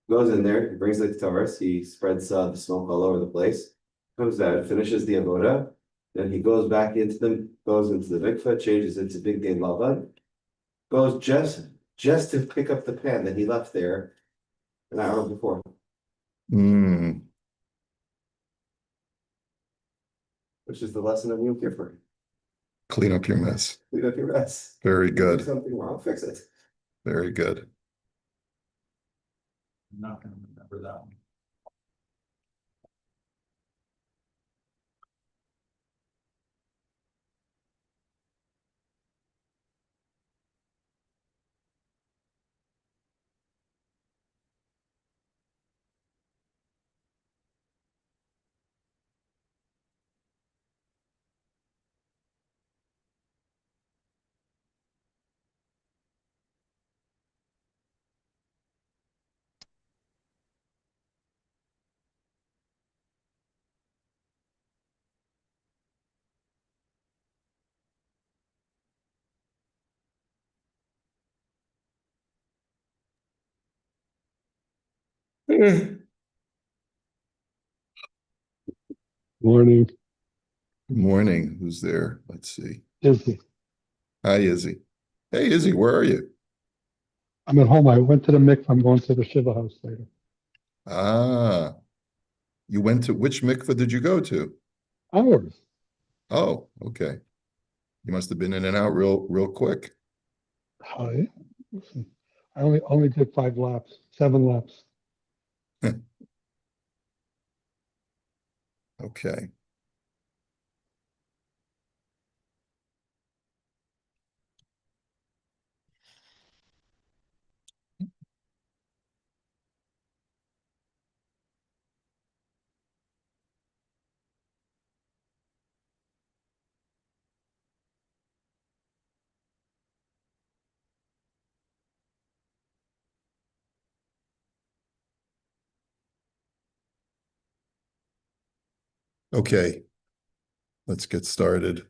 goes in there, he brings the Ketores, he spreads the smoke all over the place, comes out, finishes the avoda, then he goes goes into the mikveh, changes into big day lava, goes just to pick up the pan that he left there an hour before. Which is the lesson of Yom Kippur. Clean up your mess. Clean up your mess. Very If you good. do something wrong, fix it. Very good. I'm not going to remember that one. Morning. Good morning. Who's there? Let's see. Izzy. Hi, Izzy. Hey, Izzy, where are you? I'm at home. I went to the mikvah. I'm going to the Shiva house later. Ah, you went to which mikveh did you go to? Hours. Oh, okay. You must have been in and out real quick. Oh, yeah. Listen, I only did 7 laps. Okay. Okay. Let's get started.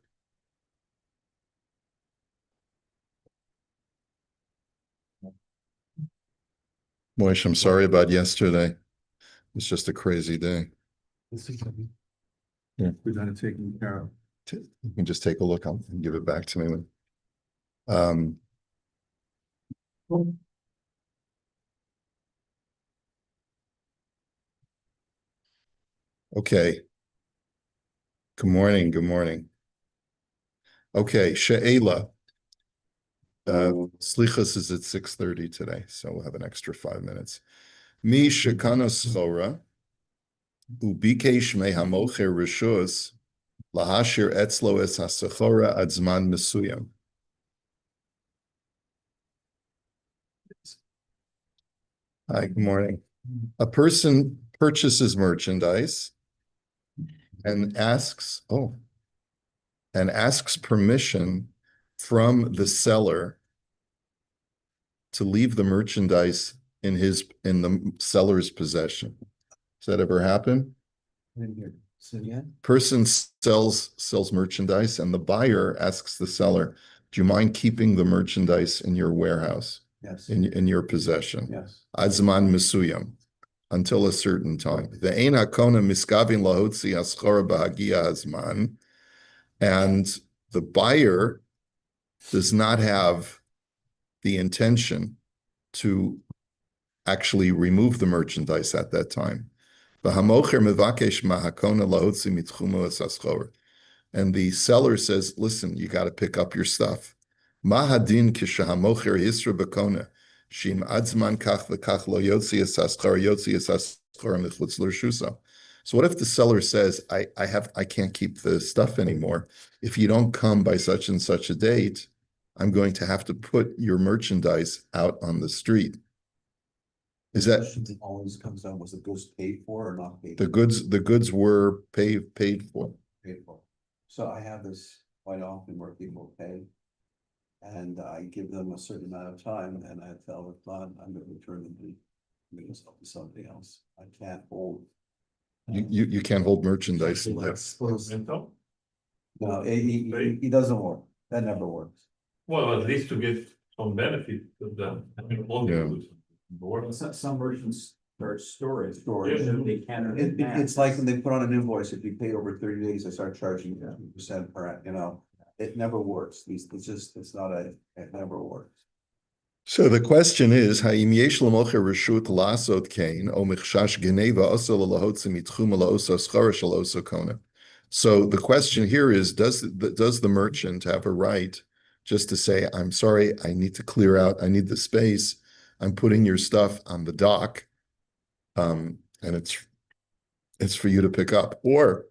Moish, I'm sorry about yesterday. It's just a crazy day. Yeah. We got it taken care of. You can just take a look and give it back to me. Um, okay. Good morning. Good morning. Okay, She'ela. Slichas is at 6:30 today, so we'll have an extra 5 minutes. Mi shekana schora ubikesh mehamocher rishus lahashir etzlo es hasechora ad zman mesuyam. Hi, good morning. A person purchases merchandise and asks permission from the seller to leave the merchandise in the seller's possession. Does that ever happen? Person sells merchandise and the buyer asks the seller, do you mind keeping the merchandise in your warehouse? Yes. In your possession? Yes. Azman mesuyam, until a certain time. Ve'ein hakona miskavin lahotzi haschora b'hagia hazman, and the buyer does not have the intention to actually remove the merchandise at that time. And the seller says, listen, you got to pick up your stuff. Mahadin kishahamocher hisra bekona shim adzman kach v'kach lo yotzi es michutz l'rshusa. So what if the seller says, I can't keep the stuff anymore. If you don't come by such and such a date, I'm going to have to put your merchandise out on the street. Is that always comes down, was the goods paid for or not paid? the goods were paid for? Paid for. So I have this quite often where people pay. And I give them a certain amount of time and I tell the client, I'm going to return them to something else. I can't hold. You can't hold merchandise. No, he doesn't work. That never works. Well, at least to get some benefit of them. Yeah. Some merchants For storage. Storage. Usually they can. It's like when they put on an invoice, if you pay over 30 days, they start charging you 2% per, it never works. It's not it never works. So the question is, Ha'im yesh l'mocher reshut la'asot kain, o michshash geneva oso l'lahotzi mitchum la'oso schara shel oso kona. So the question here is, does the merchant have a right just to say, I'm sorry, I need to clear out, I need the space, I'm putting your stuff on the dock, and it's for you to pick up? Or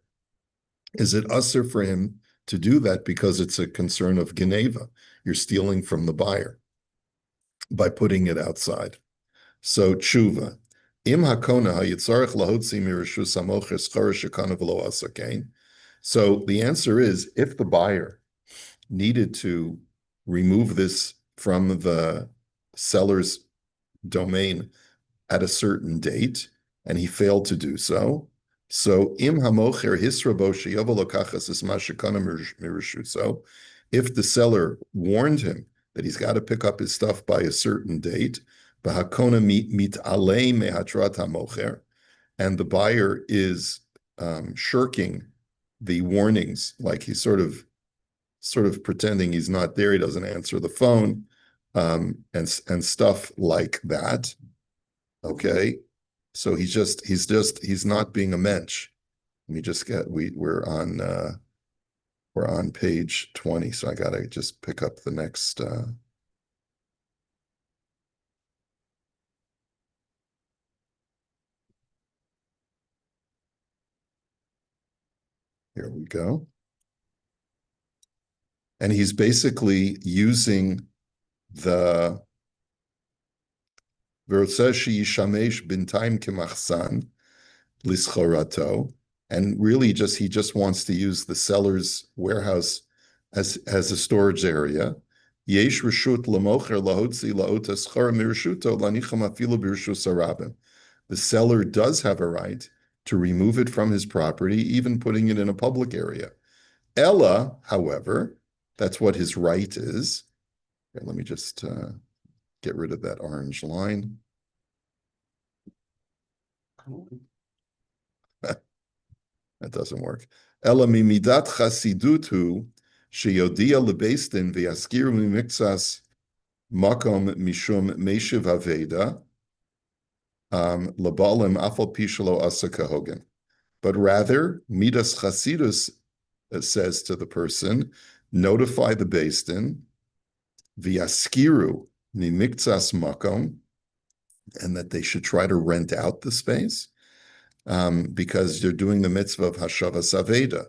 is it usher for him to do that because it's a concern of geneva? You're stealing from the buyer by putting it outside. So tshuva, im hakona hayitzarech lahotzi mirishus hamocher schara shekana v'lo asakain. So the answer is, if the buyer needed to remove this from the seller's domain at a certain date, and he failed to do so, so im hamocher hisrabo sheyovo lokachas es ma shekana mirishuso, if the seller warned him that he's got to pick up his stuff by a certain date, and the buyer is shirking the warnings, like he's sort of pretending he's not there, he doesn't answer the phone, and stuff like that. Okay, so he's not being a mensch. Let me just get we're on page 20, so I gotta just pick up the next. Here we go. And he's basically using the Versashi Shamesh Bintaim Kimachsan Lischorato, and really he just wants to use the seller's warehouse as a storage area. Yesh reshut lamocher lahotzi laota schara mirshuto lanicham afilu birshus arabim. The seller does have a right to remove it from his property, even putting it in a public area. Ella, however, that's what his right is. Here, let me just get rid of that orange line. That doesn't work. Ella mimidat chasidutu sheyodia lebeistin v'yaskiru mimixas makom mishum meshiv aveda labalim afal pishalo asakahogan. But rather, midas chasidus says to the person, notify the beis-din v'yaskiru mimixas makom, and that they should try to rent out the space, because you're doing the mitzvah of Hashavas Aveda,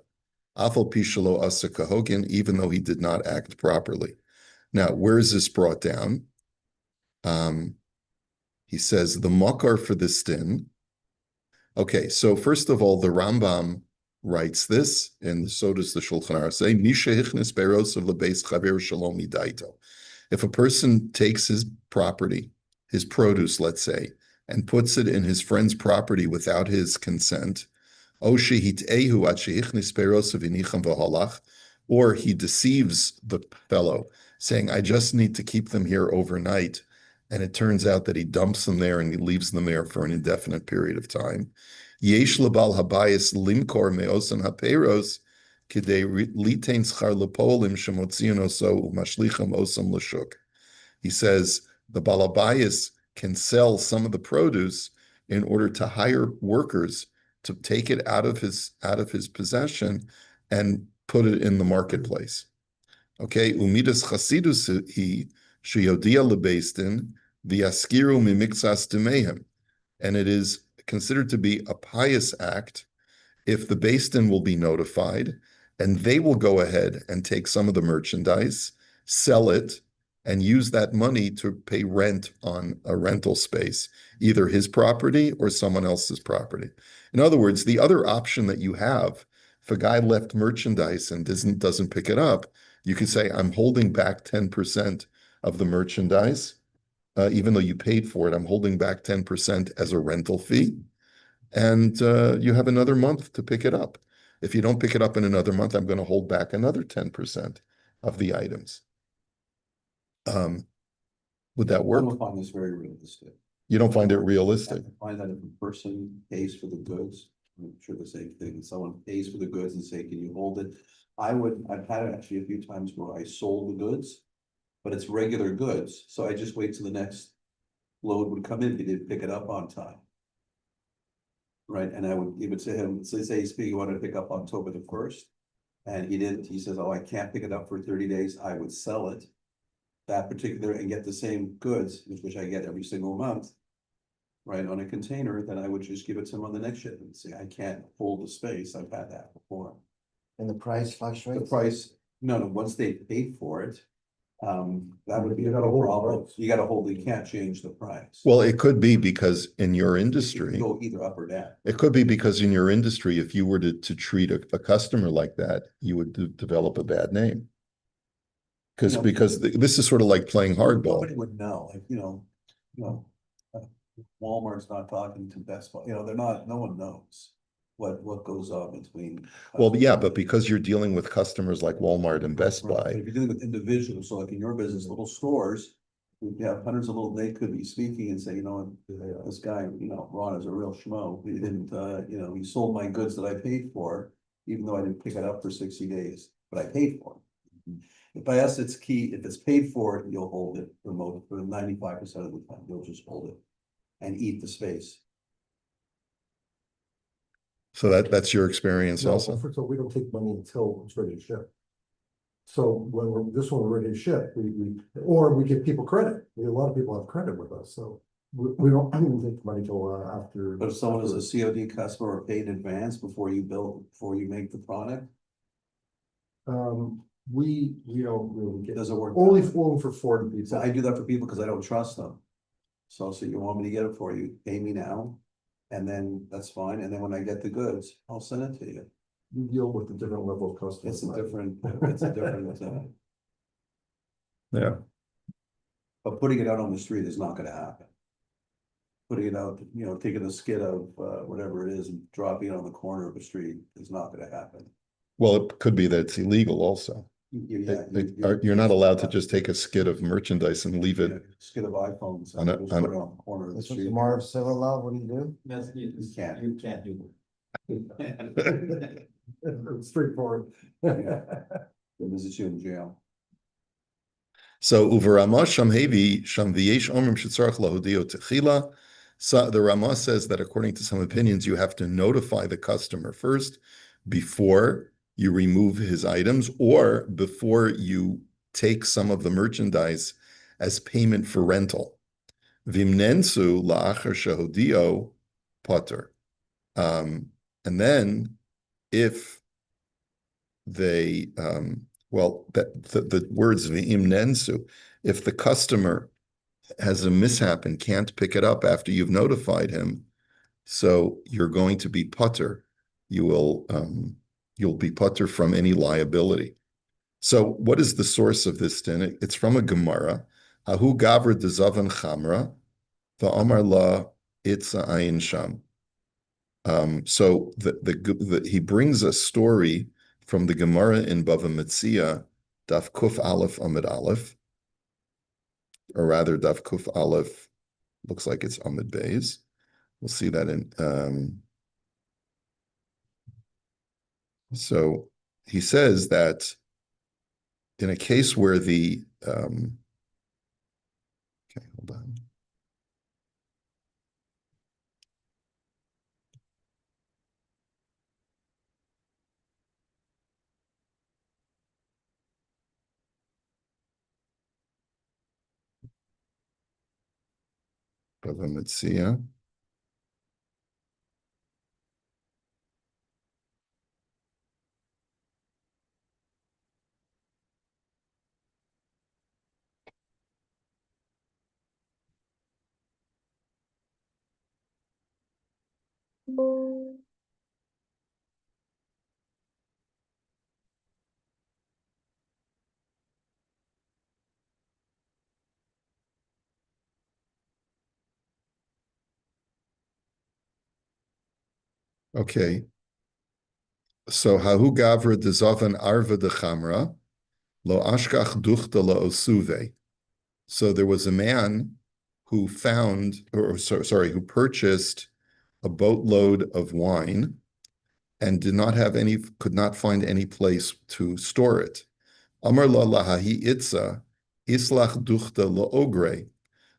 Afal Pishalo Asa Kahogin, even though he did not act properly. Now, where is this brought down? He says the makar for this din. Okay, so first of all, the Rambam writes this, and so does the Shulchan Aruch say, Misha hichnis beros of lebeis chaver shalom midaito. If a person takes his property, his produce, let's say, and puts it in his friend's property without his consent, or he deceives the fellow, saying, I just need to keep them here overnight, and it turns out that he dumps them there and he leaves them there for an indefinite period of time. Yesh lebal habayis limkor meosan haperos kidei litain schar lepolim shemotzion oso umashlicham osam l'shuk. He says the balabayis can sell some of the produce in order to hire workers to take it out of his possession and put it in the marketplace. Okay, umidas chasidus he sheyodia lebeistin v'yaskiru mimixas demehem, and it is considered to be a pious act if the beis-din will be notified, and they will go ahead and take some of the merchandise, sell it, and use that money to pay rent on a rental space, either his property or someone else's property. In other words, the other option that you have, if a guy left merchandise and doesn't pick it up, you could say, I'm holding back 10% of the merchandise, even though you paid for it, I'm holding back 10% as a rental fee, and you have another month to pick it up. If you don't pick it up in another month, I'm going to hold back another 10% of the items. Would that I work? don't find this very realistic. You don't find it I realistic. find that if a person pays for the goods, I'm sure the same thing, if someone pays for the goods and say, can you hold it? I've had it actually a few times where I sold the goods, but it's regular goods, so I just wait till the next load would come in, if he didn't pick it up on time. Right, and he would say to him, say he wanted to pick up October the 1st. And he didn't, he says, oh, I can't pick it up for 30 days, I would sell it. That particular, and get the same goods, which I get every single month. Right, on a container, then I would just give it to him on the next shipment, say, I can't hold the space, I've had that before. And the price The fluctuates? price, no, once they paid for it. That would be You a gotta big hold the problem, price. you gotta hold, you can't change the price. Well, it could be because in your It can industry, go either up or down. it could be because in your industry, if you were to treat a customer like that, you would develop a bad name. No. Because this is sort of like playing hardball. Nobody would know, like, Walmart's not talking to Best Buy, they're not, no one knows what goes on between. Well, yeah, but because you're dealing with customers like Walmart and Best Right, but Buy, if you're dealing with individuals, so like in your business, little stores, we have hundreds of little, they could be speaking and say, this guy, Ron is a real schmo. He didn't, he sold my goods that I paid for, even though I didn't pick it up for 60 days, but I paid for it. By us, it's key, if it's paid for, you'll hold it for 95% of the time, you'll just hold it and eat the space. so that's your experience No, also. first of all, we don't take money until it's ready to ship. So when this one we're ready to ship, or we give people credit. A lot of people have credit with us, so we don't take money till after. But if someone is a COD customer or paid in advance before you make the product, We don't really it get, doesn't work. only for 40 people. So I do that for people because I don't trust them. So you want me to get it for you, pay me now, and then that's fine, and then when I get the goods, I'll send it to you. You deal with a different level of customer. It's a different, Yeah. but putting it out on the street is not gonna happen. Putting it out, taking a skid of whatever it is and dropping it on the corner of a street is not gonna happen. Well, it could be that it's illegal also. You're not allowed to just take a skid of merchandise and leave it. Skid of iPhones On and a- just on put a- it on the corner of the This was street. more of civil law, what do you do? Yes, You can't. you can't do It's straightforward. They visit you in jail. So uverama sham hevi sham v'yesh omrim shetzarach lahodio techila. So the Rama says that according to some opinions, you have to notify the customer first before you remove his items or before you take some of the merchandise as payment for rental. Vimnensu la'achar shehodio potter. And then if they, the words v'imnensu, if the customer has a mishap and can't pick it up after you've notified him, so you're going to be putter. You'll be putter from any liability. So what is the source of this din? It's from a Gemara. Hahu gavra dezavan chamra, va'amar la itza ayin sham. So he brings a story from the Gemara in Bava Metzia, Daf Kuf Aleph Amid Aleph, or rather Daf Kuf Aleph, looks like it's Amid Beis. We'll see that in. So he says that in a case where the okay, hold on. Bava Metzia. Okay. So hahu gavra dezavan arva de chamra lo ashkach duchta lo osuve. So there was a man who who purchased a boatload of wine and could not find any place to store it. Amar la lahahi itza, islach duchta laogre.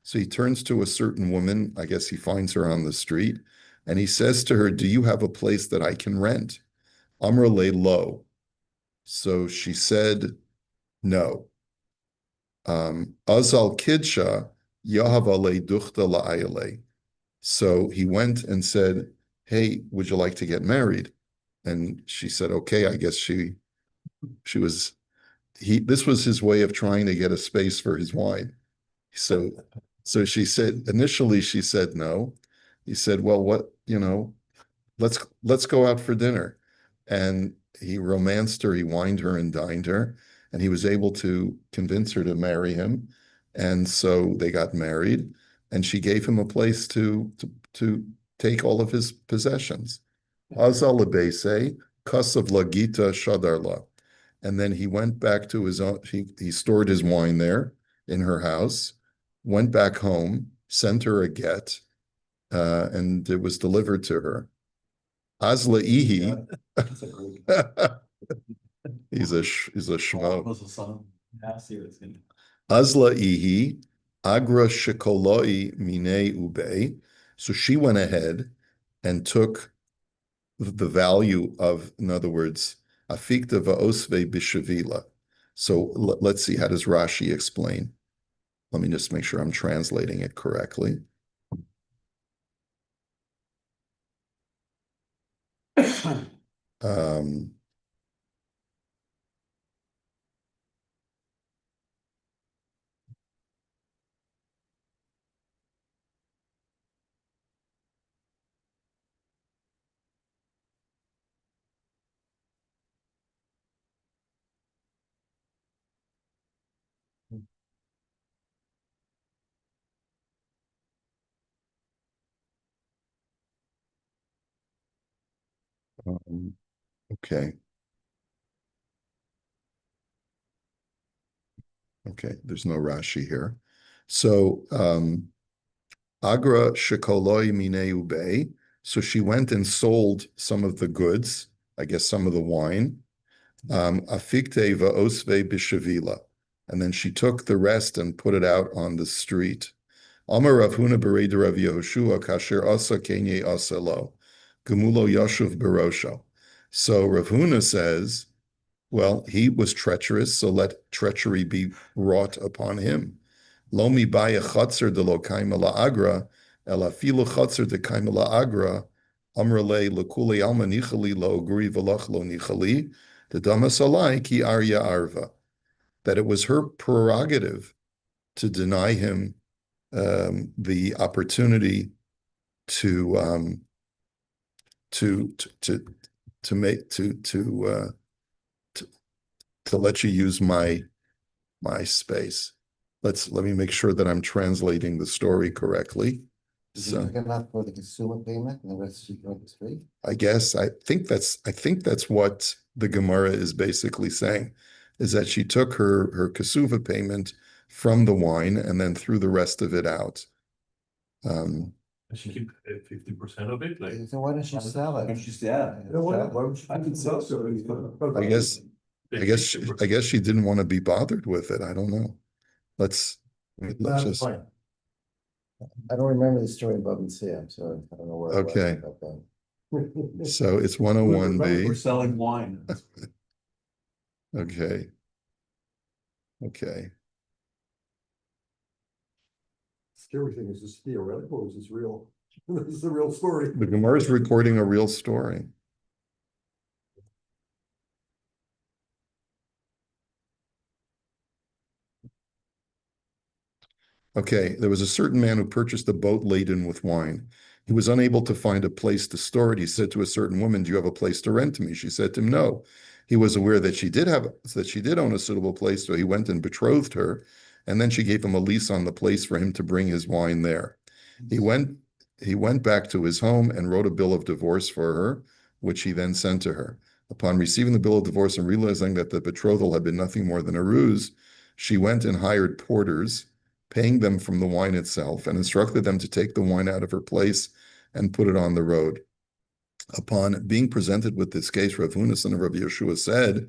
So he turns to a certain woman, I guess he finds her on the street, and he says to her, do you have a place that I can rent? Amar le lo. So she said, no. Azal kidsha, yahava le duchta la'ayale. So he went and said, hey, would you like to get married? And she said, okay, I guess this was his way of trying to get a space for his wine. So she said, initially she said no. He said, well, let's go out for dinner. And he romanced her, he wined her and dined her, and he was able to convince her to marry him. And so they got married, and she gave him a place to take all of his possessions. Azal lebese, kasav lagita shadarla. And then he went back to his own, he stored his wine there in her house, went back home, sent her a get, and it was delivered to her. Azla ihi, That's a great. he's a shmo. Was a son. Yeah, I see what it's gonna. Azla ihi, agra shikoloi mine ube. So she went ahead and took the value of, in other words, afikta va'osve bishavila. So let's see, how does Rashi explain? Let me just make sure I'm translating it correctly. Um, okay. Okay, there's no Rashi here. So, Agra Shekoloi Mine Ube. So she went and sold some of the goods, I guess some of the wine. Afikte va'osve bishavila. And then she took the rest and put it out on the street. Amar Rav Huna berei de Rav Yehoshua kasher asa kenye asa lo. Gemulo yashuv berosho. So Rav Huna says, well, he was treacherous, so let treachery be wrought upon him. Lo mi baya chatzer de lo kaima la agra, el afilu chatzer de kaima la agra, amrele lekuli alma nichali lo guri velach lo nichali, the damas alai ki arya arva. That it was her prerogative to deny him the opportunity to let you use my space. Let me make sure that I'm translating the story correctly. So enough for the consumer payment and the rest she got is free. I think that's what the Gemara is basically saying, is that she took her kasuva payment from the wine and then threw the rest of it out. She keep 50% of it, like. So why don't you sell it? Why don't you sell it? Yeah, why would you? I can sell I guess she didn't want to be bothered with it. I don't know. Let's That's just fine. I don't remember the story above and Sam, so I don't know where. Okay. It was about that. so it's 101b. We're selling wine. Okay. Scary thing, is this theoretical or is this real? This is the real story. The Gemara is recording a real story. Okay, there was a certain man who purchased a boat laden with wine. He was unable to find a place to store it. He said to a certain woman, do you have a place to rent to me? She said to him, no. He was aware that she did own a suitable place, so he went and betrothed her, and then she gave him a lease on the place for him to bring his wine there. He went back to his home and wrote a bill of divorce for her, which he then sent to her. Upon receiving the bill of divorce and realizing that the betrothal had been nothing more than a ruse, she went and hired porters paying them from the wine itself, and instructed them to take the wine out of her place and put it on the road. Upon being presented with this case, Rav Huna, son of Rabbi Yeshua, said,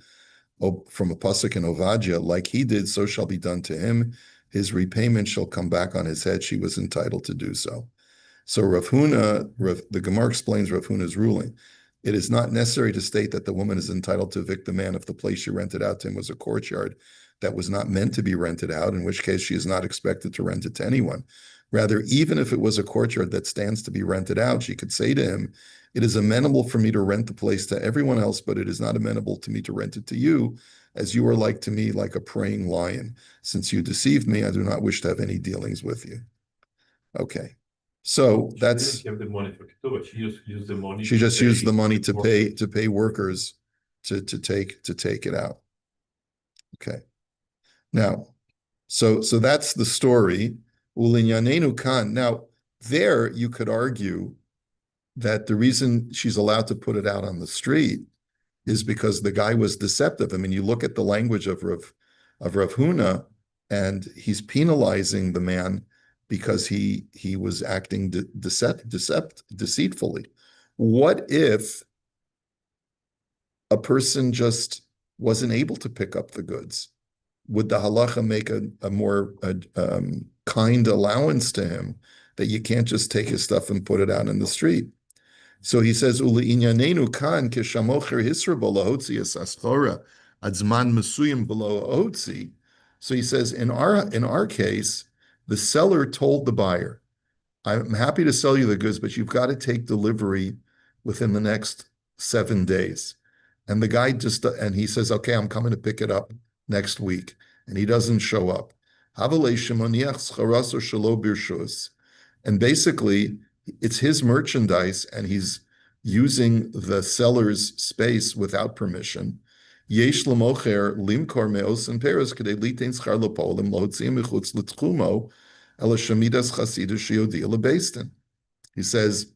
from a pasuk in Ovadia, like he did, so shall be done to him. His repayment shall come back on his head. She was entitled to do so. So Rav Huna, the Gemara explains Rav Huna's ruling. It is not necessary to state that the woman is entitled to evict the man if the place she rented out to him was a courtyard that was not meant to be rented out, in which case she is not expected to rent it to anyone. Rather, even if it was a courtyard that stands to be rented out, she could say to him, it is amenable for me to rent the place to everyone else, but it is not amenable to me to rent it to you, as you are like to me like a preying lion. Since you deceived me, I do not wish to have any dealings with you. Okay. So that's, She didn't give the money for Ketubah. She just used the money. she just used the money to workers. pay workers to take it out. Okay. Now, so that's the story. Ulinyanenu kan. Now, there you could argue that the reason she's allowed to put it out on the street is because the guy was deceptive. I mean, you look at the language of Rav Huna, and he's penalizing the man because he was acting deceitfully. What if a person just wasn't able to pick up the goods? Would the halacha make a more kind allowance to him that you can't just take his stuff and put it out in the street? So he says, "Uliinyanenu kan kishamocher hisra b'lahotzi asaschora adzman mesuyim b'lahotzi." So he says, in our case, the seller told the buyer, "I'm happy to sell you the goods, but you've got to take delivery within the next 7 days." And the guy and he says, "Okay, I'm coming to pick it up next week," and he doesn't show up. And basically, it's his merchandise, and he's using the seller's space without permission. Yesh lemocher limkor meos and peres kedei litain schar lepolim lohotzim mechutz letchumo ela shamidas chasidus shiodi lebeistin. He says,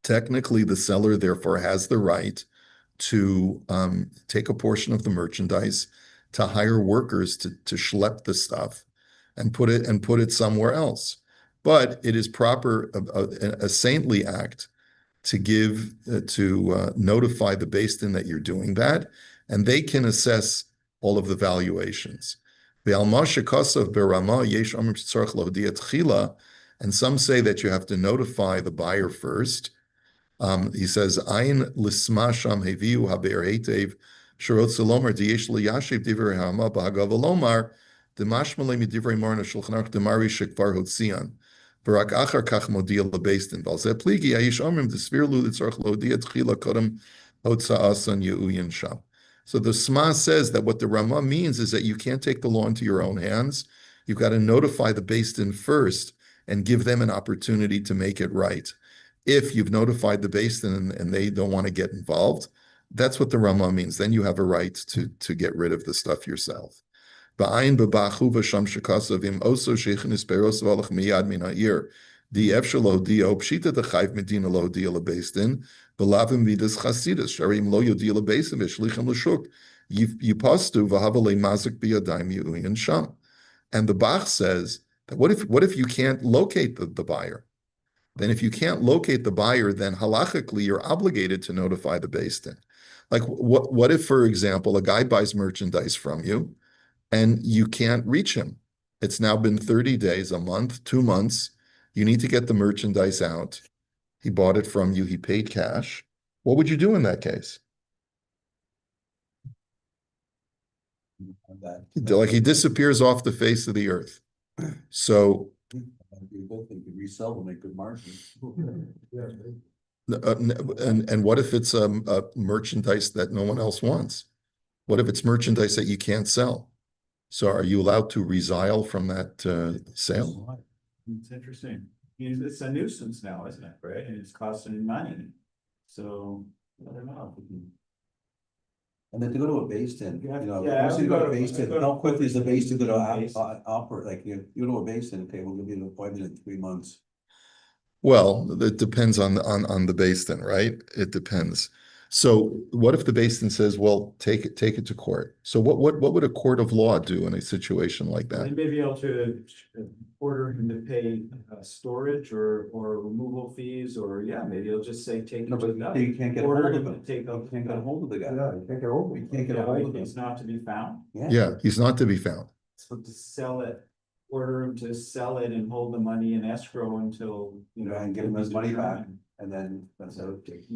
technically, the seller therefore has the right to take a portion of the merchandise, to hire workers to schlep the stuff, and put it somewhere else. But it is proper, a saintly act, to give notify the Beis Din that you're doing that, and they can assess all of the valuations. And some say that you have to notify the buyer first. He says, "Ayin lisma sham heviu haber hetev shirot salomar diyesh liyashiv divrei hama b'hagav alomar demashmalei midivrei marna shulchan aruch demari shekvar hotzian v'rak achar kach modia lebeis din v'al zeh pligi hayish omrim desvirlu litzarch lodia tchila kodem hotzaasan yeuyin sham." So the Sma says that what the Rama means is that you can't take the law into your own hands. You've got to notify the Beis Din first and give them an opportunity to make it right. If you've notified the Beis Din and they don't want to get involved, that's what the Rama means. Then you have a right to get rid of the stuff yourself. Ba'ayin b'bachu v'sham shekasav im oso sheichin isperos v'alach miyad min ha'ir di'ef shelo di'o pshita d'chayv medina lo di'a lebeis din v'lavim vidas chasidus sharim lo yodi'a lebeis din v'shlichem l'shuk yipastu v'havalei mazik biyadayim yu'uyin sham. And the Bach says that what if you can't locate the buyer? Then if you can't locate the buyer, then halachically you're obligated to notify the Beis Din. Like what if, for example, a guy buys merchandise from you and you can't reach him? It's now been 30 days, a month, 2 months. You need to get the merchandise out. He bought it from you. He paid cash. What would you do in that case? Like he disappears off the face of the earth. So You could resell them, make good margins. and what if it's a merchandise that no one else wants? What if it's merchandise that you can't sell? So are you allowed to resile from that sale? It's interesting. It's a nuisance now, isn't it, right? And it's costing money. So, I don't know. And then to go to a Beis Din, you know, Yeah, once you go to I Beis Din, go to- how quickly is the Beis Din gonna Beis Din. operate? Like, you go to a Beis Din, okay, we'll give you an appointment in 3 months. Well, it depends on the Beis Din, right? It depends. So what if the Beis Din says, well, take it to court? So what would a court of law do in a situation like They that? may be able to order him to pay storage or removal fees, or maybe they'll just say, take. No, it to but the- you can't get a Order hold him of to him. take You can't get a hold of the guy. Yeah, you can't get over. You can't get a hold of him. It's not to be found. Yeah, he's not to be found. So to sell it, order him to sell it and hold the money in escrow until, And give him his money back, and then that's it.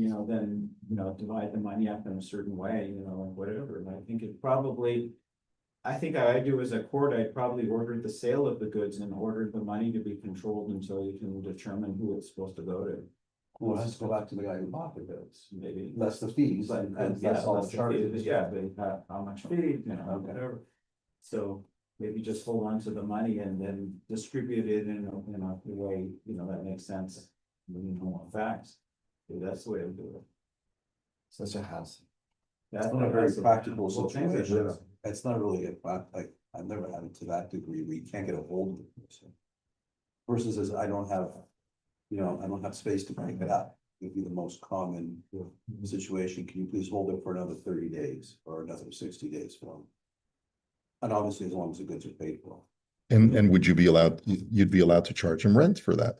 So, then, divide the money up in a certain way, whatever, and I think it probably. I think I do as a court, I'd probably order the sale of the goods and order the money to be controlled until you can determine who it's supposed to go to. Well, it has to go back to the guy who bought the goods, Maybe. less the fees, and that's all the charges. How much fee, whatever. So maybe just hold on to the money and then distribute it in a way, that makes sense. Facts. That's the way to do it. Such a hassle. It's not a very practical Well, situation. It's not really I've never had it to that degree where you can't get a hold of the person. Person says, I don't have space to break it up. It'd be the most common situation. Can you please hold it for another 30 days or another 60 days for them? And obviously, as long as the goods are paid for. And would you be allowed, you'd be allowed to charge him rent for that?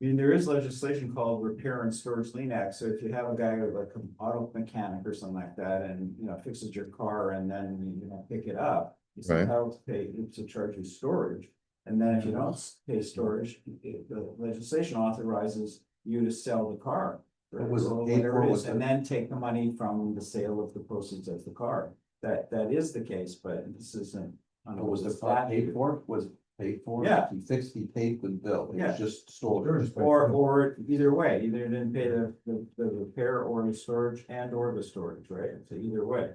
I mean, there is legislation called Repair and Storage Lien Act, so if you have a guy like an auto mechanic or something like that, and, fixes your car and then, pick it up. You Right. still have to pay, to charge you storage, and then if you don't pay storage, the legislation authorizes you to sell the car. What was it, or paid whatever for it with is, and the- then take the money from the sale of the proceeds of the car. That is the case, but this isn't. What was the car paid for? Was it paid for? Yeah. He paid the bill. It Yeah. was just storage. Or either way, either didn't pay the repair or the storage or the storage, right? So either way.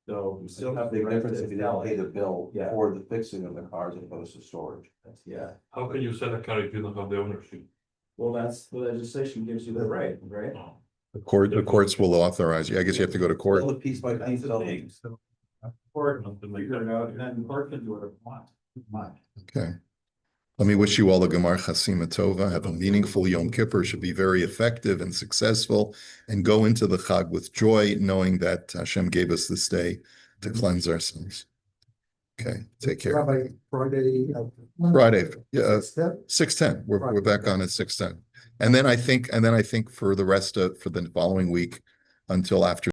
So you still have the Big right difference if to you sell didn't pay it. the bill Yeah. for the fixing of the car as opposed to storage. Yeah, How can you sell a car if you don't have the ownership? well, that's, the legislation gives you the right? Oh. The courts will authorize you. I guess you have to go to court. Sell it piece by piece. That's the thing. Court, figure it out, and then court can do whatever it wants. Okay. Let me wish you all a Gemar Chasima Tova. Have a meaningful Yom Kippur. Should be very effective and successful, and go into the Chag with joy, knowing that Hashem gave us this day to cleanse ourselves. Okay, take care. Rabbi, Friday. Friday, yeah, 6:10? 6:10. We're back on at 6:10, and then I think for the rest of the following week until after